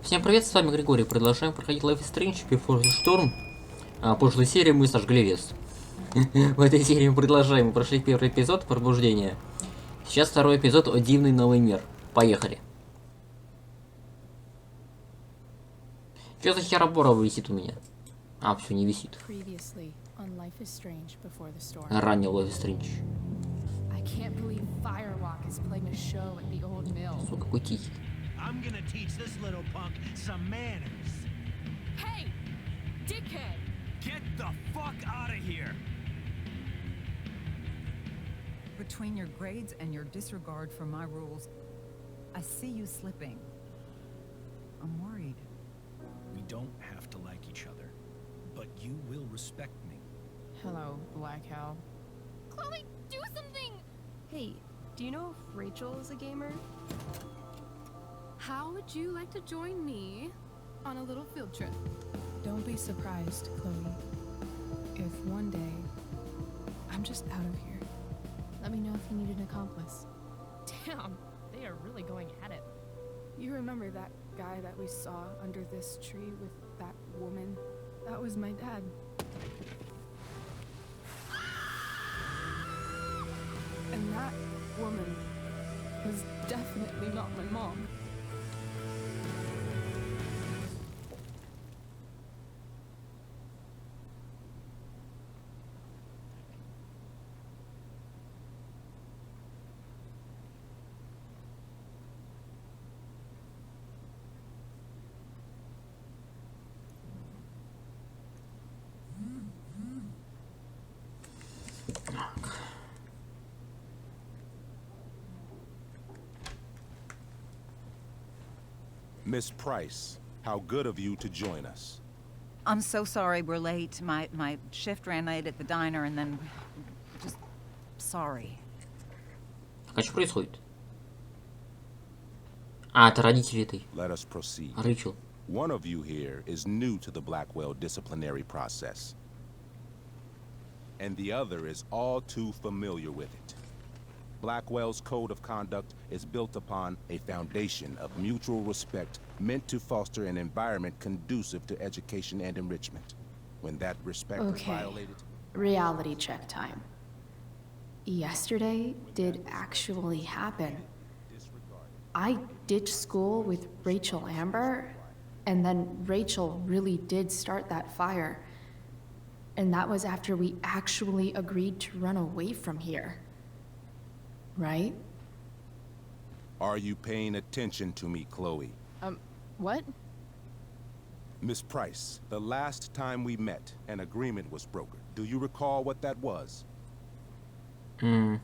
Всем привет, с вами Григорий. Продолжаем проходить Life is Strange Before the Storm. В прошлой серии мы сожгли лес. В этой серии мы продолжаем. Мы прошли первый эпизод Пробуждения. Сейчас второй эпизод о Дивный Новый Мир. Поехали. Что за херобора висит у меня? А, все, не висит. Ранее Life is Strange. Сука, какой тихий. I'm gonna teach this little punk some manners. Hey, dickhead! Get the fuck out of here! Between your grades and your disregard for my rules, I see you slipping. I'm worried. We don't have to like each other, but you will respect me. Hello, Black Hell. Chloe, do something! Hey, do you know if Rachel is a gamer? How would you like to join me on a little field trip? Don't be surprised, Chloe, if one day I'm just out of here. Let me know if you need an accomplice. Damn, they are really going at it. You remember that guy that we saw under this tree with that woman? That was my dad. And that woman was definitely not my mom. Miss Price, how good of you to join us. I'm so sorry we're late. My shift ran late at the diner and then... just... sorry. А что происходит? А, это родители этой. Let us proceed. Рэйчел. One of you here is new to the Blackwell disciplinary process. And the other is all too familiar with it. Blackwell's code of conduct is built upon a foundation of mutual respect meant to foster an environment conducive to education and enrichment. When that respect is violated... Reality check time. Yesterday did actually happen. I ditched school with Rachel Amber, and then Rachel really did start that fire. And that was after we actually agreed to run away from here. Right? Are you paying attention to me, Chloe? What? Miss Price, the last time we met, an agreement was brokered. Do you recall what that was? Don't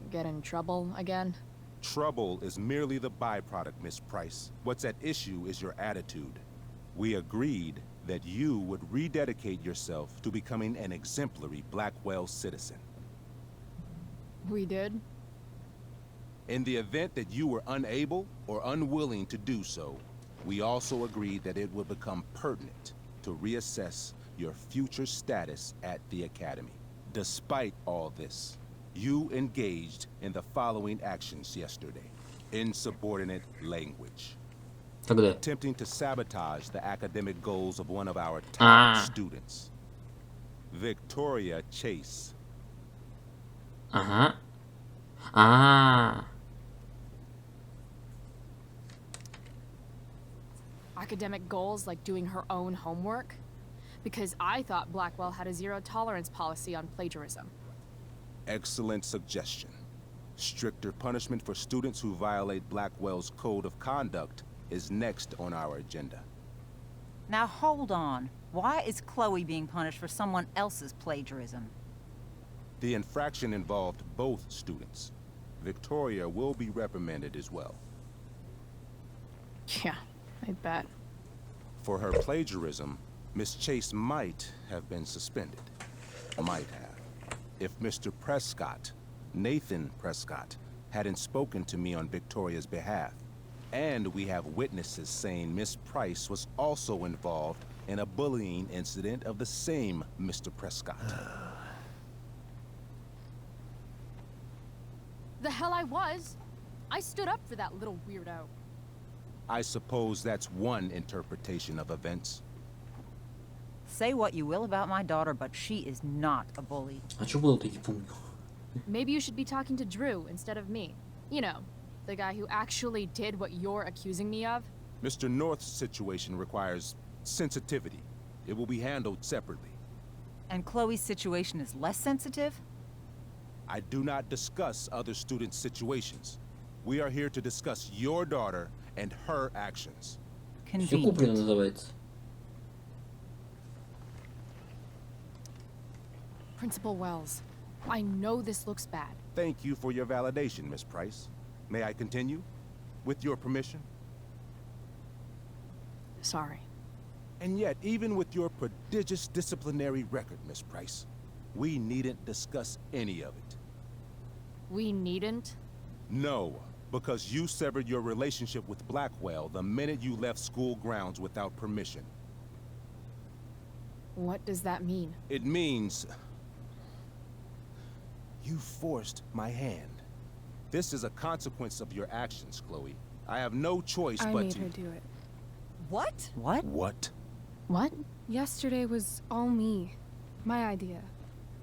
get in trouble again? Trouble is merely the byproduct, Miss Price. What's at issue is your attitude. We agreed that you would rededicate yourself to becoming an exemplary Blackwell citizen. We did? In the event that you were unable or unwilling to do so, we also agreed that it would become pertinent to reassess your future status at the Academy. Despite all this, you engaged in the following actions yesterday. Insubordinate language. Attempting to sabotage the academic goals of one of our top students. Victoria Chase. Academic goals like doing her own homework? Because I thought Blackwell had a zero-tolerance policy on plagiarism. Excellent suggestion. Stricter punishment for students who violate Blackwell's code of conduct is next on our agenda. Now hold on. Why is Chloe being punished for someone else's plagiarism? The infraction involved both students. Victoria will be reprimanded as well. Yeah, I bet. For her plagiarism, Miss Chase might have been suspended. Might have. If Mr. Prescott, Nathan Prescott, hadn't spoken to me on Victoria's behalf. And we have witnesses saying Miss Price was also involved in a bullying incident of the same Mr. Prescott. The hell I was. I stood up for that little weirdo. I suppose that's one interpretation of events. Say what you will about my daughter, but she is not a bully. А что было-то, не помню. Maybe you should be talking to Drew instead of me. You know, the guy who actually did what you're accusing me of. Mr. North's situation requires sensitivity. It will be handled separately. And Chloe's situation is less sensitive? I do not discuss other students' situations. We are here to discuss your daughter and her actions. Все куплено Convenient. называется. Principal Wells, I know this looks bad. Thank you for your validation, Miss Price. May I continue? With your permission? Sorry. And yet, even with your prodigious disciplinary record, Miss Price, we needn't discuss any of it. We needn't? No, because you severed your relationship with Blackwell the minute you left school grounds without permission. What does that mean? It means... you forced my hand. This is a consequence of your actions, Chloe. I have no choice I but made to... her do it. What? What? What? What? Yesterday was all me. My idea.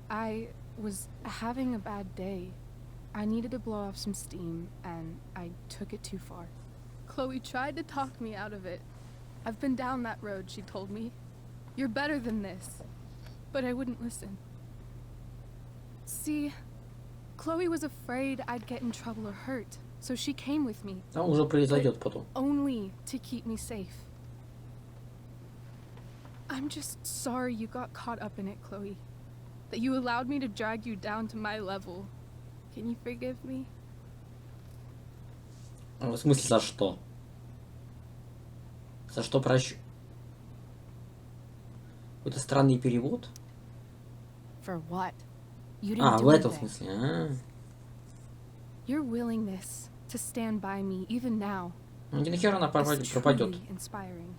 I was having a bad day. I needed to blow off some steam, and I took it too far. Chloe tried to talk me out of it. I've been down that road, she told me. You're better than this. But I wouldn't listen. See, Chloe was afraid I'd get in trouble or hurt, so she came with me. Там уже произойдет потом. Only to keep me safe. I'm just sorry you got caught up in it, Chloe. That you allowed me to drag you down to my level. Can you forgive me? В смысле, за что? За что прощу? Какой-то странный перевод? For what? You didn't А, do в этом anything. смысле. А. Your willingness to stand by me even now Ну, где нахер она is пропадет truly inspiring.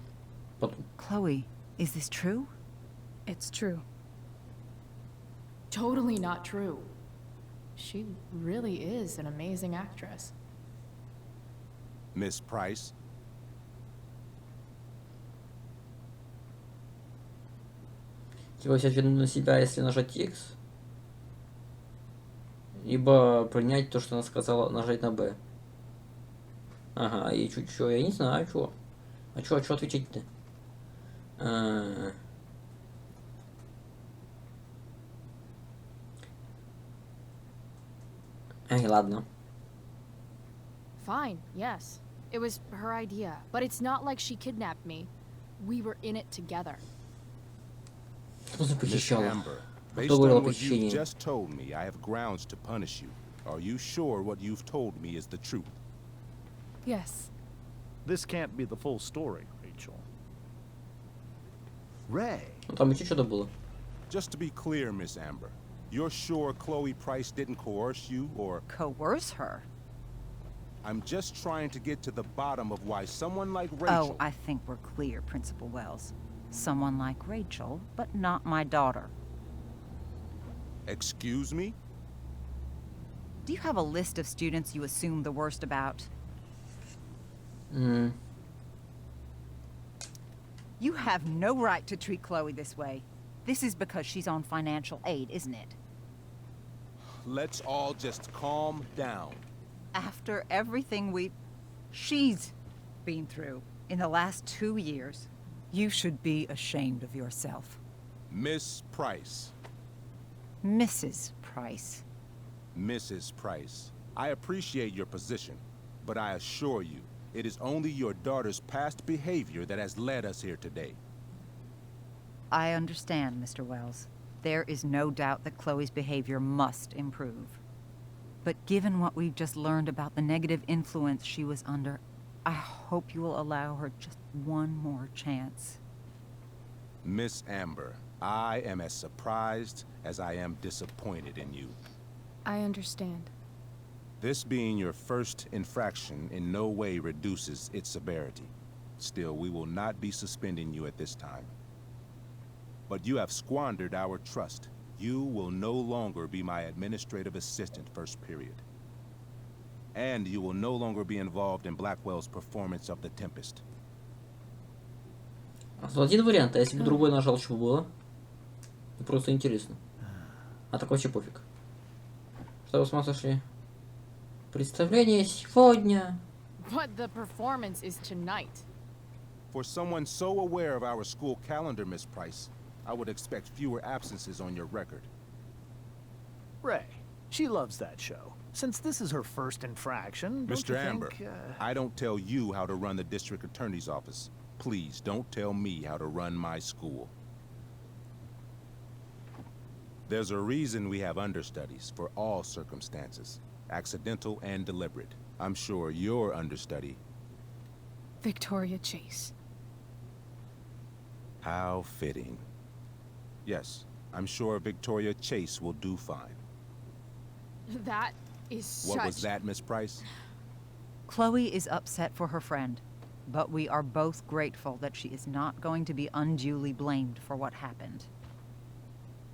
потом? Chloe, is this true? It's true. Totally not true. She really is an amazing actress. Miss Price? Типа взять вину на себя, если нажать X? Либо принять то, что она сказала, нажать на B. Ага, и чё, я не знаю, чё. А чё отвечать-то? Ай, ладно. Fine, yes. It was her idea, but it's not like she kidnapped me. We were in it together. Что за Miss похищала? Amber, Кто based говорил о on what you've похищении? just told me, I have grounds to punish you. Are you sure what you've told me is the truth? Yes. This can't be the full story, Rachel. Ray, Ну там еще что-то было. Just to be clear, Miss Amber, you're sure Chloe Price didn't coerce you, or... Coerce her? I'm just trying to get to the bottom of why someone like Oh, Rachel... I think we're clear, Principal Wells. Someone like Rachel, but not my daughter. Excuse me? Do you have a list of students you assume the worst about? М, You have no right to treat Chloe this way. This is because she's on financial aid, isn't it? Let's all just calm down. After everything she's been through in the last 2 years, you should be ashamed of yourself. Miss Price. Mrs. Price. Mrs. Price. I appreciate your position, but I assure you, it is only your daughter's past behavior that has led us here today. I understand, Mr. Wells. There is no doubt that Chloe's behavior must improve. But given what we've just learned about the negative influence she was under, I hope you will allow her just one more chance. Miss Amber, I am as surprised as I am disappointed in you. I understand. This being your first infraction in no way reduces its severity. Still, we will not be suspending you at this time. But you have squandered our trust. You will no longer be my administrative assistant first period. And you will no longer be involved in Blackwell's performance of The Tempest. Один вариант, а если бы другой нажал, что бы было? Просто интересно. А так вообще пофиг. Что вы с ума сошли? Представление сегодня. But the performance is tonight. For someone so aware of our school calendar, Miss Price, I would expect fewer absences on your record. Ray, she loves that show. Since this is her first infraction, don't Mr. you Amber, think, I don't tell you how to run the district attorney's office. Please don't tell me how to run my school. There's a reason we have understudies for all circumstances, accidental and deliberate. I'm sure your understudy. Victoria Chase. How fitting. Yes, I'm sure Victoria Chase will do fine. That is such... What was that, Miss Price? Chloe is upset for her friend, but we are both grateful that she is not going to be unduly blamed for what happened.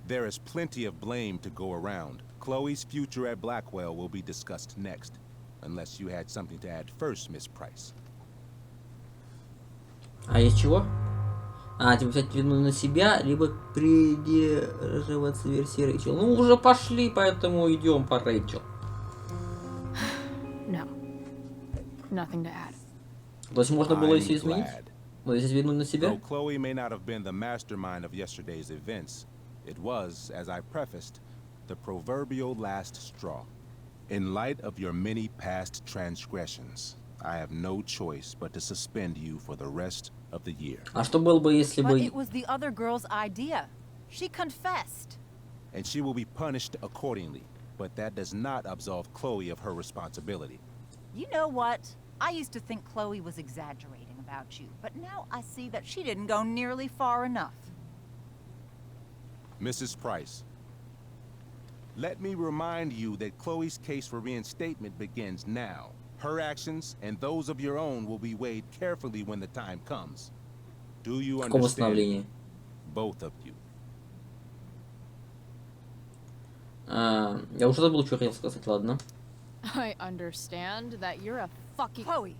There is plenty of blame to go around. Chloe's future at Blackwell will be discussed next. Unless you had something to add first, Miss Price. А из чего? А, типа взять вину на себя, либо придерживаться версии Рэйчел. Ну, уже пошли, поэтому идем по Рэйчел. No. Nothing to add. То есть можно было если I'm изменить? glad. Ну, если вину на себя? Though Chloe may not have been the mastermind of yesterday's events, it was, as I prefaced, the proverbial last straw. In light of your many past transgressions, I have no choice but to suspend you for the rest of the year. А что было бы, если But бы... it was the other girl's idea. She confessed. And she will be punished accordingly, but that does not absolve Chloe of her responsibility. You know what? I used to think Chloe was exaggerating about you, but now I see that she didn't go nearly far enough. Mrs. Price, let me remind you that Chloe's case for reinstatement begins now. Her actions and those of your own will be weighed carefully when the time comes. Do you Каком understand? восстановлении? Both of you. Я уже забыл, что хотел сказать, ладно. I understand that you're a fucking... Chloe.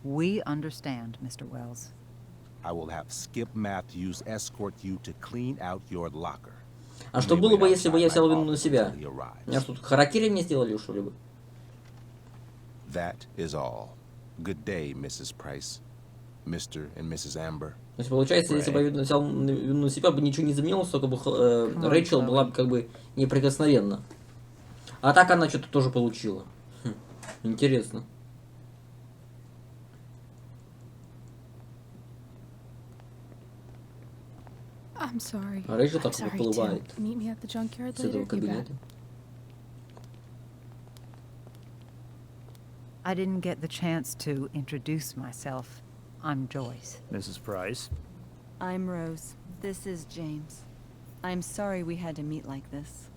We understand, Mr. Wells. I will have Skip Matthews escort you to clean out your locker. А что было бы, если бы я взял вину на себя? Меня что, тут харакири мне сделали что-либо? That is all. Good day, Mrs. Price. Mr. and Mrs. Amber. То есть получается, если бы я взял вину на себя, бы ничего не изменилось, только бы Рэйчел была бы как бы неприкосновенна. А так она что-то тоже получила. Интересно. I'm sorry. А Рэйчел I'm так sorry выплывает too. Meet me at the junkyard с later, этого you bet. кабинета. I didn't get the chance to introduce myself. I'm Joyce. Mrs. Price? I'm Rose. This is James. I'm sorry we had to meet like this.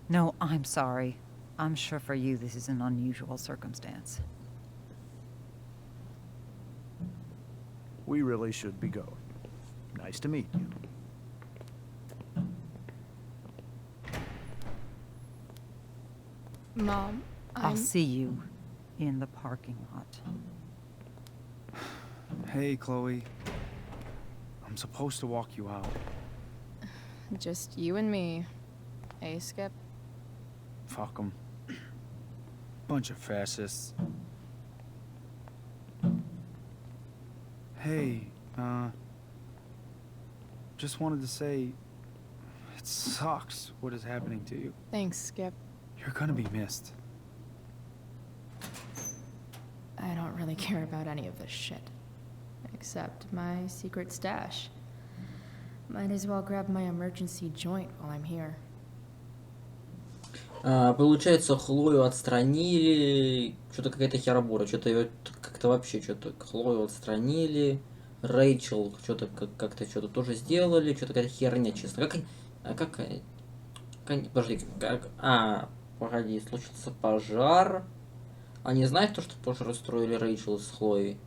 No, I'm sorry. I'm sure for you this is an unusual circumstance. We really should be going. Nice to meet you. Mom, I'll see you in the parking lot. Hey, Chloe. I'm supposed to walk you out. Just you and me. Hey, Skip. Fuck 'em. Bunch of fascists. Hey, just wanted to say, it sucks what is happening to you. Thanks, Skip. You're gonna be missed. I don't really care about any of this shit. Except my secret stash. Might as well grab my emergency joint while I'm here. Получается, Хлою отстранили, что-то какая-то херобора, что-то ее как-то вообще что-то Хлою отстранили, Рэйчел что-то как-то что-то тоже сделали, что-то какая-то херня, честно. Погоди, случился пожар. Они знают то, что пожар устроили Рэйчел с Хлоей?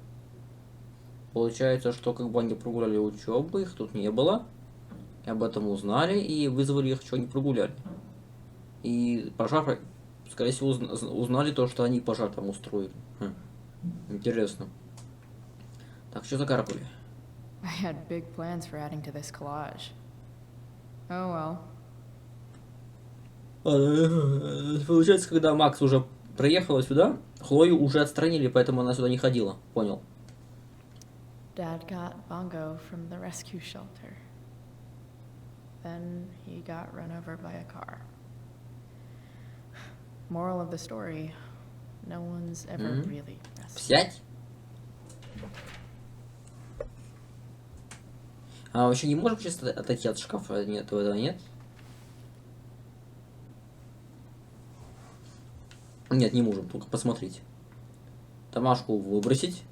Получается, что как бы они прогуляли учебу, их тут не было. И об этом узнали и вызвали их, что они прогуляли. И пожар Скорее всего, узнали то, что они пожар там устроили. Интересно. Так, что закаркали? I had big plans for adding to this collage. Oh well. Получается, когда Макс уже приехала сюда, Хлою уже отстранили, поэтому она сюда не ходила. Понял. Dad got Bongo from the rescue shelter. Then he got run over by a car. Moral of the story, no one's ever really rescued. Сядь. А вообще не можем сейчас отойти от шкафа? Нет, этого нет. Нет, не можем, только посмотреть. Тамашку выбросить.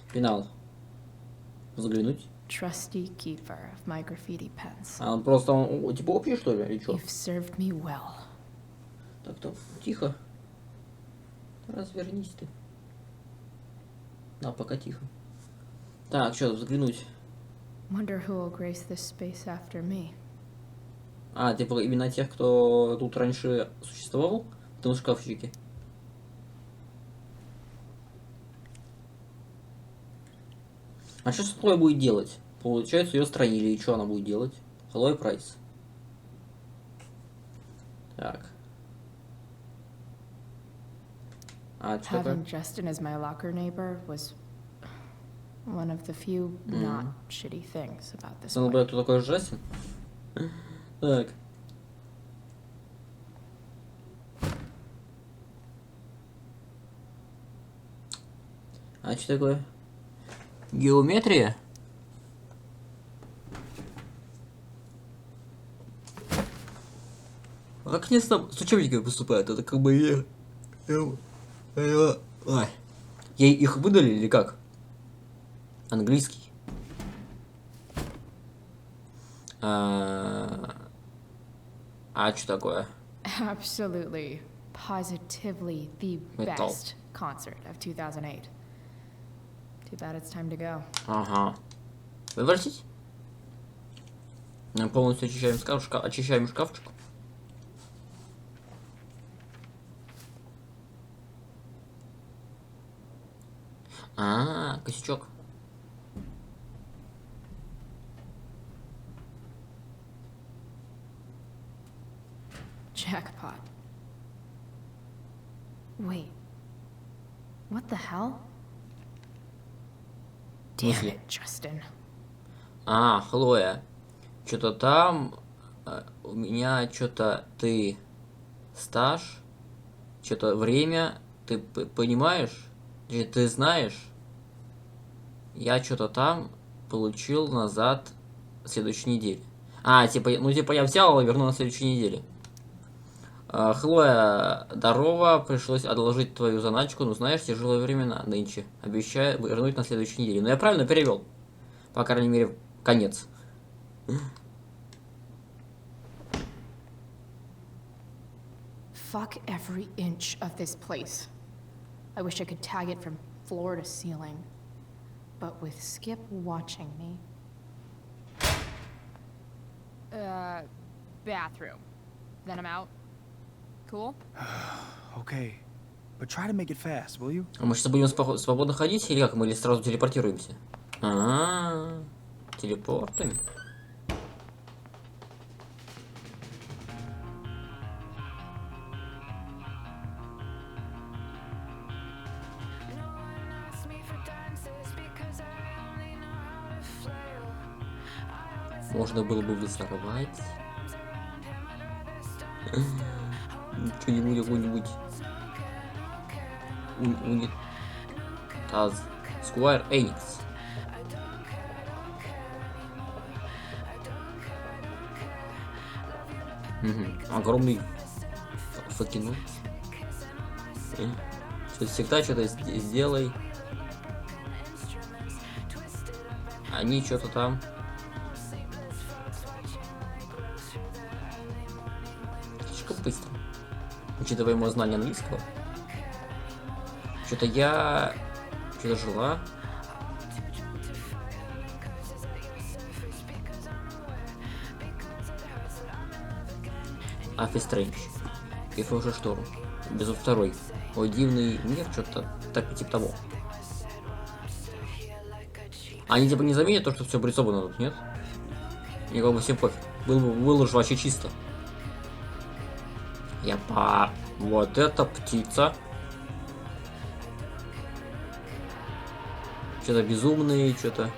Финал. Взглянуть. Trusty keeper of my graffiti pens. А он просто, типа общий, что ли, или что? You've served me well. Так, тихо. Развернись ты. Да, пока тихо. Так, что, взглянуть. Wonder who will grace this space after me. А, типа именно тех, кто тут раньше существовал в этом шкафчике. А что Хлоя будет делать? Получается, ее странили, и что она будет делать? Хлоя Прайс. Так. А, что такое? Having Justin as my locker neighbor was one of the few not shitty things about this Знал бы, кто такой Джастин? Так. А что такое? Геометрия? А как они с учебниками поступают? Это как бы... Ей их выдали или как? Английский. А что такое? Absolutely, positively the Metal. best concert of 2008. Too bad it's time to go. Ага. Выбросить? Полностью очищаем шкафчик. Косячок. Jackpot. Wait. What the hell? Damn it, Justin. Хлоя. Что-то там... у меня что-то ты... стаж. Что-то время. Ты понимаешь? Ты знаешь? Я что-то там получил назад в следующей неделе. Типа я взял и верну на следующей неделе. Хлоя, здорово, пришлось одолжить твою заначку, но знаешь, тяжелые времена нынче. Обещаю вернуть на следующей неделе. Но я правильно перевел? По крайней мере, конец. Fuck every inch of this place. I wish I could tag it from floor to ceiling. But with Skip watching me... Bathroom. Then I'm out. Cool? Okay, but try to make it fast, will you? А мы сейчас будем свободно ходить или как? Мы или сразу телепортируемся? Телепортами. Можно было бы взорвать. Что-нибудь, какой-нибудь унитаз. Square Enix. Огромный факинут. Всегда что-то сделай. Они что-то там. Слишком быстро. Учитывая мое знание английского. Что-то жила. Life Is Strange. Прохождение шторм. Безу второй. О, дивный мир, что-то так типа того. Они типа не заметят то, что все обрисовано тут, нет? Никому бы всем пофиг. Выложу вообще чисто. Вот эта птица. Что-то безумный, что-то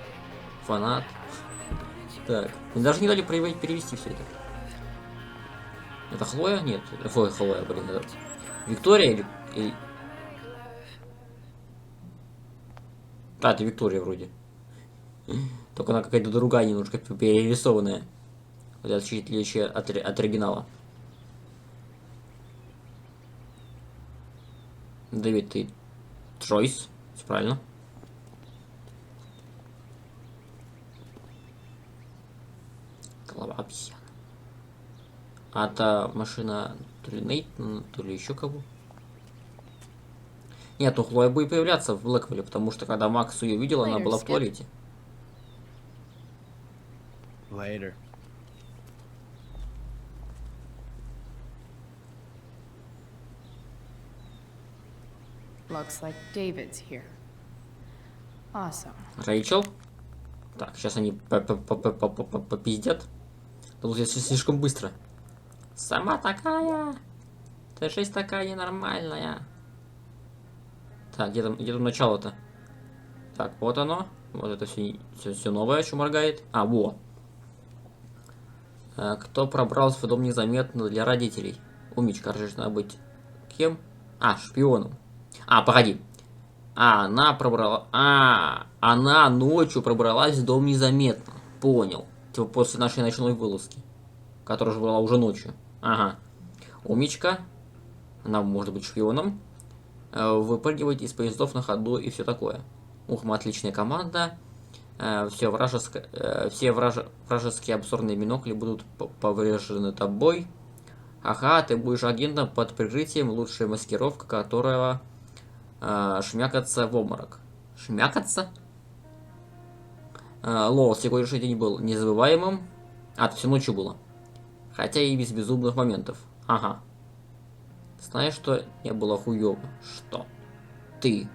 фанат. Так. Мне даже не дали перевести все это. Это Хлоя? Нет. Хлоя, блин. Это... Виктория или... А, это Виктория вроде. Только она какая-то другая, немножко перерисованная. Вот это чуть отличие от оригинала. Дэвид, ты Тройс, все правильно. Голова обезьяна. А та машина то ли Нейтана, то ли еще кого. Нет, ну Хлоя будет появляться в Блэквилле, потому что когда Макс ее видел, она была в туалете. Later. Looks like David's here. Awesome. Рэйчел? Так, сейчас они попиздят. Тут я слишком быстро. Сама такая. Ты жизнь такая ненормальная. Так, где там начало-то? Так, вот оно. Вот это все новое, что моргает. А, во. Кто пробрался в дом незаметно для родителей? Умничка, должна быть кем? А, шпионом. А, погоди. Она ночью пробралась в дом незаметно. Понял. Типа после нашей ночной вылазки. Которая же была уже ночью. Ага. Умничка. Она может быть шпионом. Выпрыгивать из поездов на ходу и все такое. Ух, мы отличная команда. Все вражеские обзорные бинокли будут повреждены тобой. Ага, ты будешь агентом под прикрытием, лучшая маскировка которого шмякаться в обморок. Шмякаться? Лол, сегодняшний день был незабываемым. Это все ночью было. Хотя и без безумных моментов. Ага. Знаешь, что не было хуёво? Что? Ты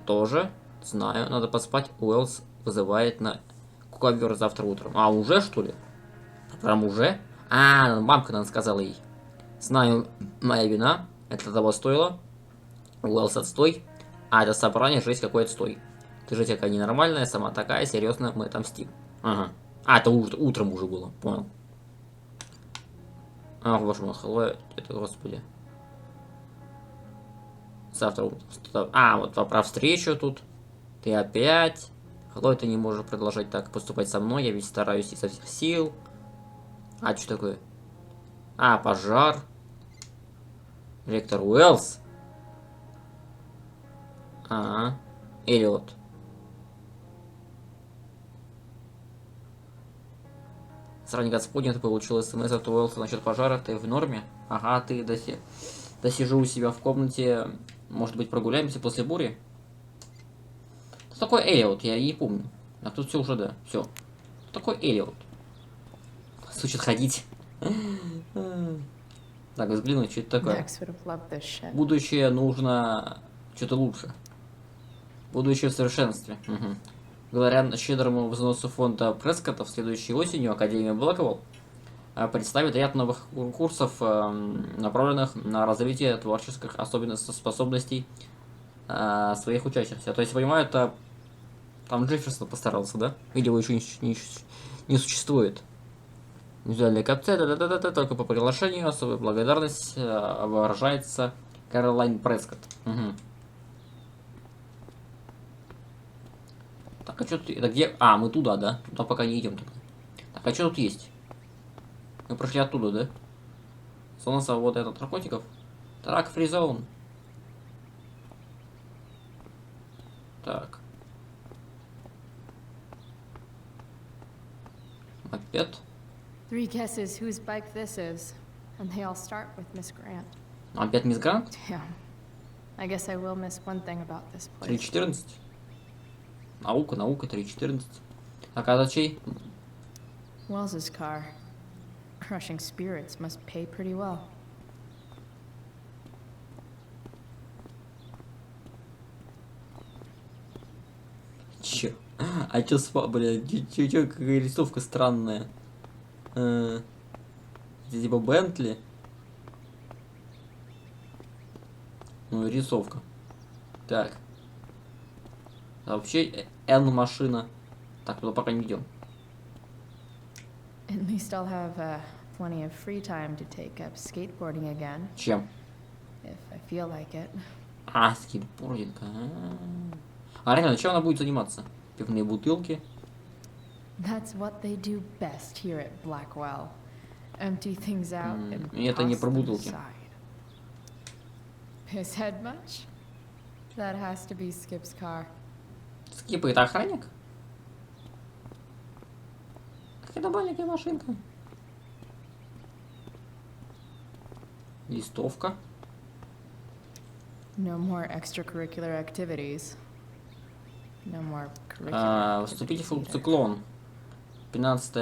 тоже? Знаю, надо поспать. Уэллс вызывает на ковер завтра утром. А, уже что ли? Прям уже? А, мамка, наверное, сказала ей. Знаю, моя вина. Это того стоило. Уэллс, отстой. А, это собрание, жесть, какой отстой. Ты же такая ненормальная, сама такая, серьезно, мы отомстим. Ага. А, это утром уже было, понял. Ах, боже мой, Хлоя, это, господи. Завтра утром. А, вот про встречу тут. Ты опять. Хлоя, ты не можешь продолжать так поступать со мной, я ведь стараюсь изо всех сил. А, что такое? А, пожар. Ректор Уэллс. Ага. Эллиот. Сравни Господня, ты получил смс от Уэллса насчет пожара, ты в норме? Ага, ты досижу у себя в комнате. Может быть, прогуляемся после бури? Что такое Эллиот? Я не помню. А тут все уже, да. Все. Что такое Эллиот? Случит ходить. Так, взглянуть, что это такое. Будущее нужно что-то лучше. Будущее в совершенстве. Угу. Благодаря щедрому взносу фонда Прескотта в следующей осенью Академия Блэквилл представит ряд новых курсов, направленных на развитие творческих способностей своих учащихся. То есть, понимаю, это там Джефферсон постарался, да? Или его еще не существует. Визуальная капция, только по приглашению особая благодарность выражается Кэролайн Прескотт. Угу. Так, а что тут... Это где... А, мы туда, да? Туда пока не идем тогда. Так, а что тут есть? Мы прошли оттуда, да? Солнце, вот этот наркотиков. Так, фризон. Так. Мопед. 3 guesses whose bike this is, and they all start with Miss Grant. Опять мисс Грант? Damn. I guess I will miss one thing about this place. 3.14. Наука, 3.14. А когда чей? Wells's car. Crushing spirits must pay pretty well. Чё? А чё блядь, чё, какая рисовка странная. Это типа Бентли? Ну, рисовка. Так. А вообще, N машина. Так, туда пока не идем. At least I'll have plenty of free time to take up skateboarding again. Чем? If I feel like it. А, скейтбординг. А реально, чем она будет заниматься? Пивные бутылки. That's what they do best here at Blackwell. Empty things out and И это не toss про them бутылки. aside. His head much? That has to be Skip's car. Скипа, это охранник? Какая-то маленькая машинка. Листовка. No more extracurricular activities. No more curricular Вступите в activities клуб either. «Циклон». 15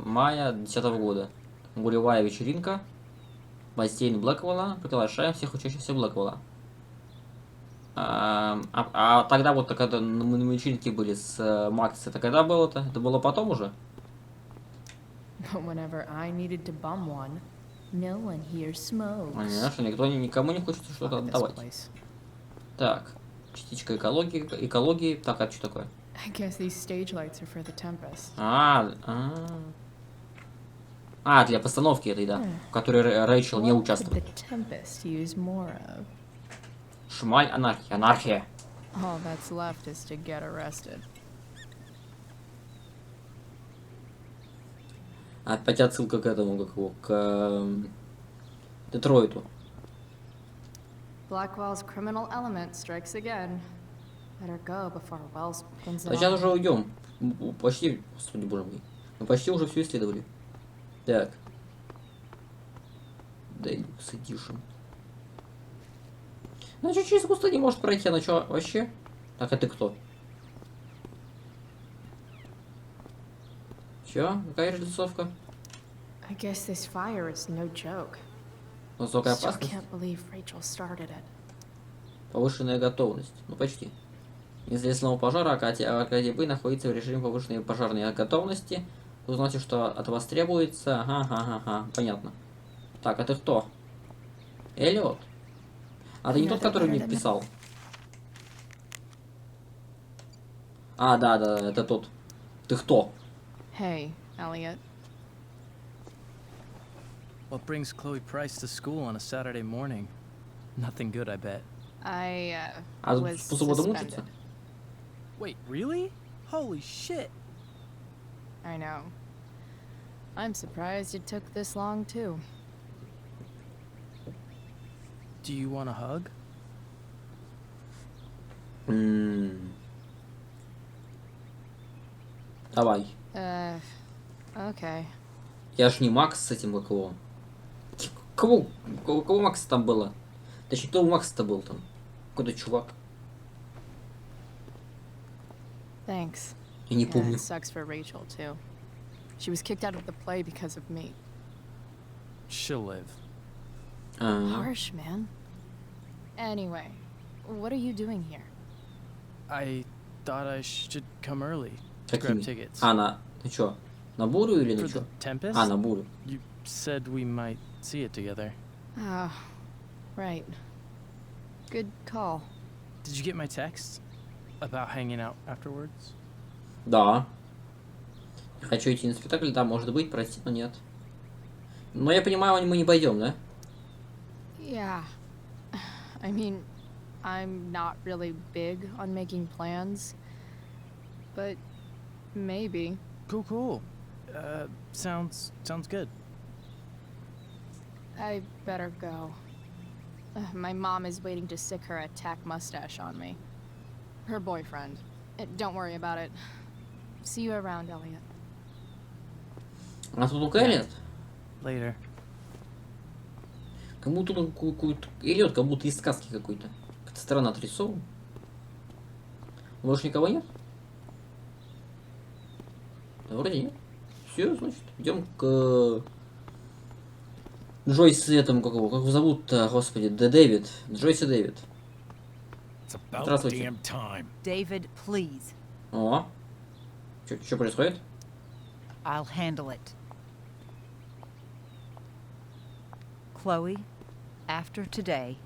мая 2010 года. Гулевая вечеринка. Бассейн Блэквелла. Приглашаем всех учащихся Блэквелла. Тогда вот когда на вечеринке были с Макс, это когда было-то? Это было потом уже? But whenever I needed to bum one, no one here smokes. Понятно, что никому не хочется что-то Fuck this отдавать. place. Так, частичка экологии. Так, а что такое? I guess these stage lights are for the Tempest. Для постановки этой, да, в которой Рэйчел не What could участвует. the Tempest use more of? Шмаль, анархия. Анархия. All that's left is to get arrested. Опять отсылка к этому, к Детройту. Blackwell's criminal element strikes again. Better go before Wells pins it А сейчас on. уже уйдем. Почти, господи боже мой. Мы почти уже все исследовали. Так. Deluxe Edition. Ну что, через кусты не может пройти, она что, вообще? Так, а ты кто? Чё? Какая же рисовка? I guess this fire is no joke. Высокая Still опасность? can't believe Rachel started it. Повышенная готовность. Ну, почти. Из-за лесного пожара Аркадий Бэй находится в режиме повышенной пожарной готовности. Узнаете, что от вас требуется. Ага. Понятно. Так, а ты кто? Эллиот? А ты не тот, который мне писал? Да, это тот. Ты кто? Hey, Elliot. What brings Chloe Price to school on a Saturday morning? Nothing good, I bet. I А was по субботам suspended. учится? Wait, really? Holy shit! I know. I'm surprised it took this long too. Do you want a hug? Давай. Okay. Я ж не Макс с этим, как его. Кого Макса там было? Точнее, кто у Макса-то был там? Какой-то чувак. Thanks. Я не Yeah, помню. it sucks for Rachel too. She was kicked out of the play because of me. She'll live. Harsh, man. Anyway, what are you doing here? I thought I should come early to grab Какими? tickets. На чё? На бурю или For на the чё? Tempest? На бурю. You said we might see it together. Oh, right. Good call. Did you get my text about hanging out afterwards? Да. Хочу идти на спектакль, да, может быть, прости, но нет. Но я понимаю, мы не пойдем, да? Yeah. I mean, I'm not really big on making plans, but maybe. Cool. Sounds good. I better go. My mom is waiting to sick her attack mustache on me. Her boyfriend. Don't worry about it. See you around, Elliot. А тут у Эллиот? Later. Как будто он какой-то... Эллиот, как будто из сказки какой-то. Как-то странно отрисован. Больше никого нет? Да, вроде нет. Все, значит, идем к Джойс этому, как его зовут-то, господи, Дэвид. Джойс и Дэвид. It's about Здравствуйте. damn time. David, please. О. Что происходит? I'll handle it. Chloe, after today,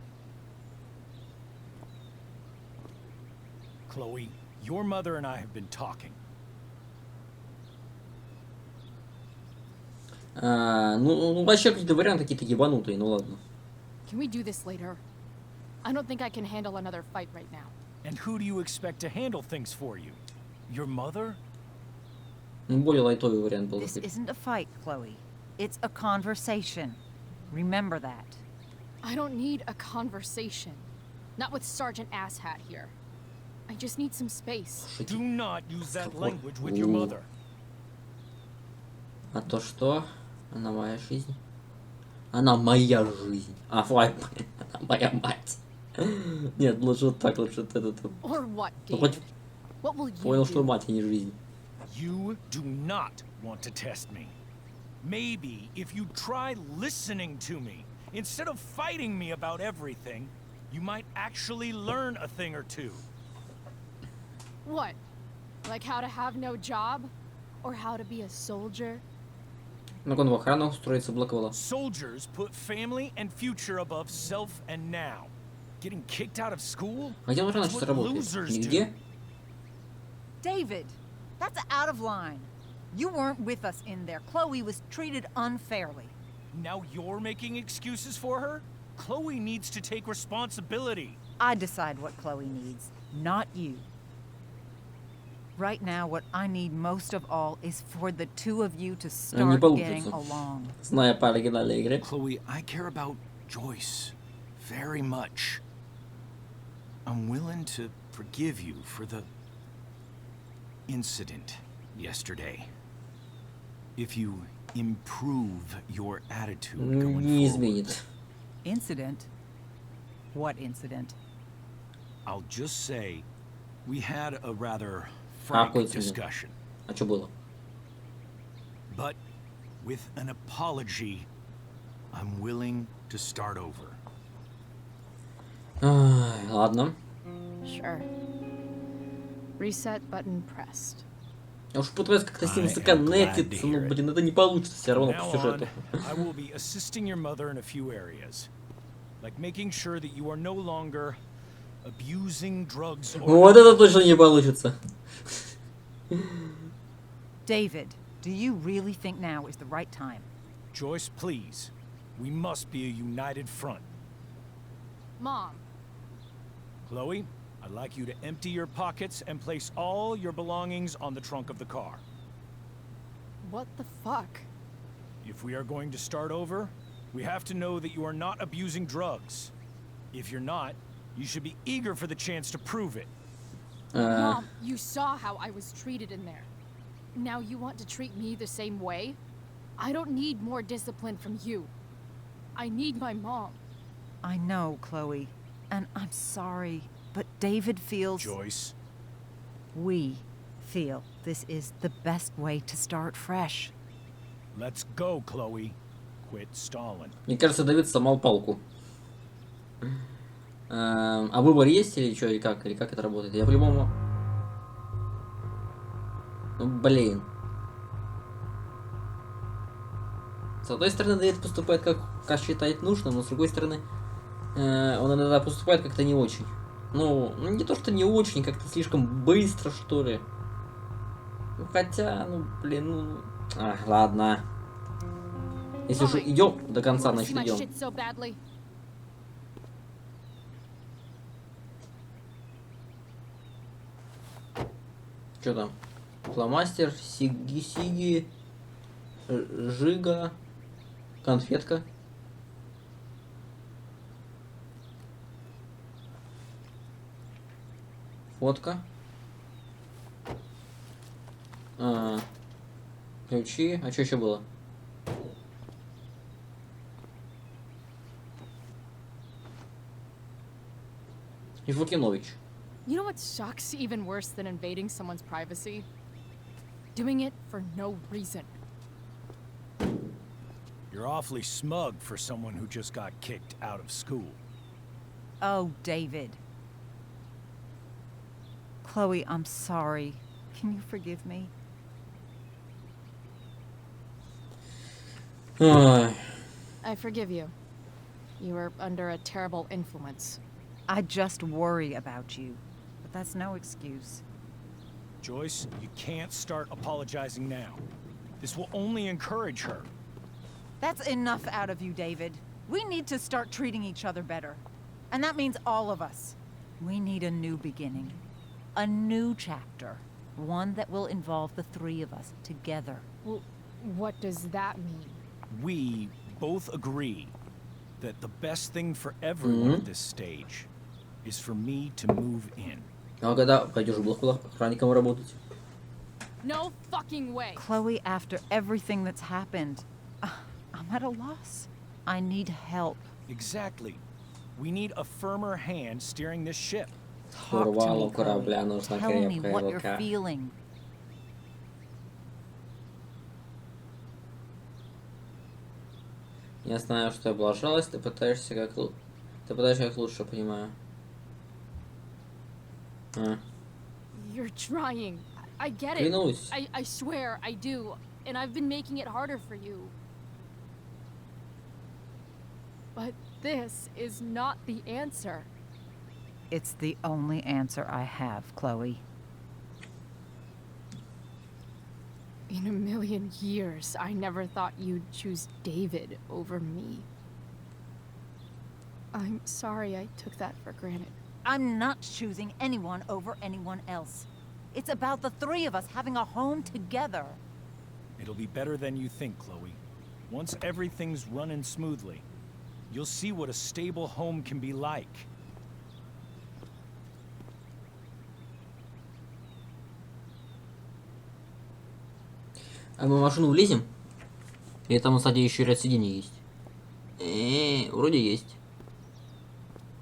Chloe, your mother and I have been talking. Ну, вообще какие-то варианты какие-то ебанутые, ну ладно. Can we do this later? I don't think I can handle another fight right now. And who do you expect to handle things for you? Your mother? Ну, более лайтовый вариант был. this isn't a fight, Chloe. It's a conversation. Remember that. I don't need a conversation. Not with Sergeant Asshat here. I just need some space. Do not use that language with your mother. А то что? Она моя жизнь. Она моя жизнь. А, флай, она моя мать. Нет, лучше вот так, лучше вот этот. Or what, Ну, David? хоть What will you понял, что do? мать, а не жизнь. You do not want to test me. Maybe if you try listening to me, instead of fighting me about everything, you might actually learn a thing or two. What? Like how to have no job? Or how to be a soldier? Ну, он в охрану устроится, блоковала. Soldiers put family and future above self and now. Getting kicked out of school? А где охрана That's сейчас what работает? losers Нигде? do. David, that's out of line. You weren't with us in there. Chloe was treated unfairly. Now you're making excuses for her? Chloe needs to take responsibility. I decide what Chloe needs, not you. Right now, what I need most of all is for the two of you to Не start getting получится. along. Зная по оригинальной игре. Chloe, I care about Joyce very much. I'm willing to forgive you for the incident yesterday. If you improve your attitude going Не forward, изменит. Incident? What incident? I'll just say we had a rather Какой frank инцидент? discussion. А что было? But with an apology, I'm willing to start over. Ай, ладно. Sure. Reset button pressed. Я уж пытаюсь как-то с ним I am законнектиться, glad to но, hear it. блин, это не получится все равно From по now сюжету. on, I will be assisting your mother in a few areas. Like making sure that you are no longer abusing drugs or... Вот это точно не получится. David, do you really think now is the right time? Joyce, please. We must be a united front. Mom, Chloe, I'd like you to empty your pockets and place all your belongings on the trunk of the car. what the fuck? If we are going to start over, we have to know that you are not abusing drugs. If you're not, you should be eager for the chance to prove it. Mom, you saw how I was treated in there. Now you want to treat me the same way? I don't need more discipline from you. I need my mom. I know, Chloe, and I'm sorry, but David feels... Joyce, We feel this is the best way to start fresh. let's go, Chloe. Quit stalling. Мне кажется, Давид сломал палку. А выбор есть или что, или как это работает? Я по-любому... Ну, блин. С одной стороны, Дэвид поступает как считает нужным, но с другой стороны, он иногда поступает как-то не очень. Ну, не то, что не очень, как-то слишком быстро, что ли. Ну, хотя, ну, блин, ну... ладно. Если уже идем до конца, You wanna see значит my идем. shit so badly? Что там? Фломастер, сиги, жига, конфетка. Фотка. Ключи. А что еще было? И Фукинович. You know what sucks even worse than invading someone's privacy? Doing it for no reason. You're awfully smug for someone who just got kicked out of school. Oh, David. Chloe, I'm sorry. Can you forgive me? I forgive you. You were under a terrible influence. I just worry about you, but that's no excuse. Joyce, you can't start apologizing now. This will only encourage her. That's enough out of you, David. We need to start treating each other better. And that means all of us. We need a new beginning. A new chapter. One that will involve the three of us together. Well, what does that mean? We both agree that the best thing for everyone at this stage is for me to move in. А когда пойдешь в блок охранником работать? No fucking way. Chloe, after everything that's happened, I'm at a loss. I need help. Exactly. We need a firmer hand steering this ship. Talk to me, Chloe. Tell me what you're feeling. Я знаю, что облажалась, ты пытаешься как лучше, понимаю. You're trying. I get it. Клянусь. I swear I do. And I've been making it harder for you. But this is not the answer. It's the only answer I have, Chloe. In a million years, I never thought you'd choose David over me. I'm sorry I took that for granted. I'm not choosing anyone over anyone else. It's about the three of us having a home together. It'll be better than you think, Chloe. Once everything's running smoothly, you'll see what a stable home can be like. А мы в машину влезем? Или там, кстати, еще ряд сидений есть? Вроде есть.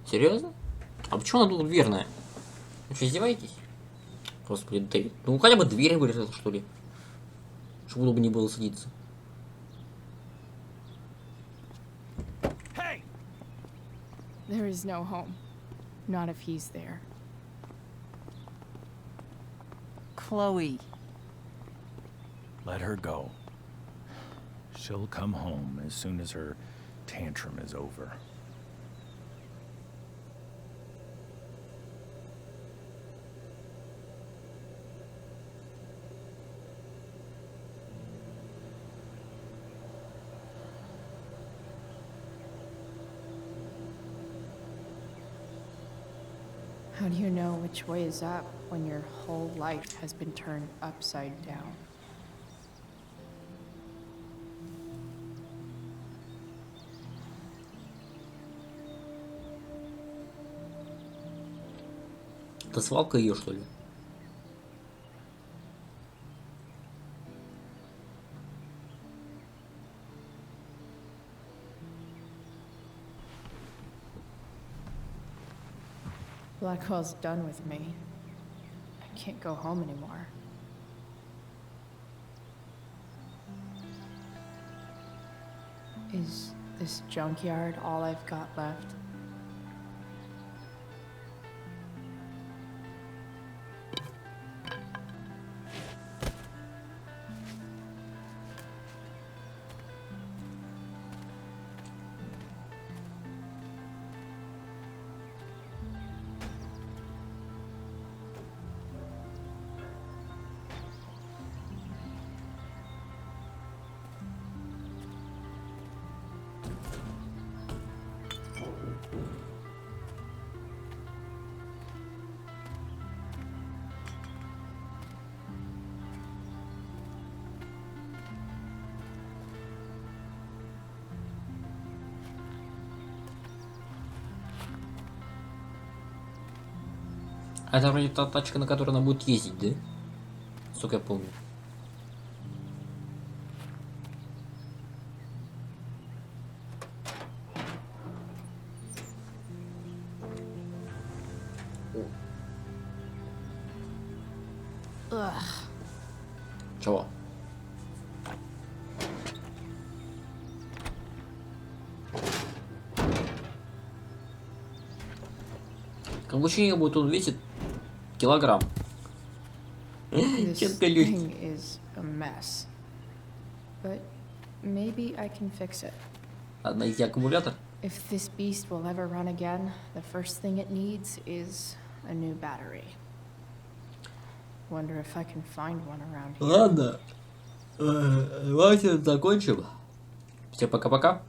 Серьезно? А почему она тут дверная? Вы что, издеваетесь? Господи, Дэвид. Ну хотя бы дверь вырезал, что ли. Чтобы удобнее было садиться. Hey! There is no home. Not if he's there. Chloe. Let her go. She'll come home as soon as her tantrum is over. How do you know which way is up when your whole life has been turned upside down? Это свалка ее, что ли? Blackwell's done with me. I can't go home anymore. Is this junkyard all I've got left? А это вроде та тачка, на которой она будет ездить, да? Сколько я помню. Ugh. Чего? Капучино будет, он весит килограмм. This Детка легкий. thing is a mess. But maybe I can fix it. Надо найти аккумулятор. If this beast will ever run again, the first thing it needs is a new battery. Wonder if I can find one around here. Ладно. Давайте закончим. Всем пока-пока.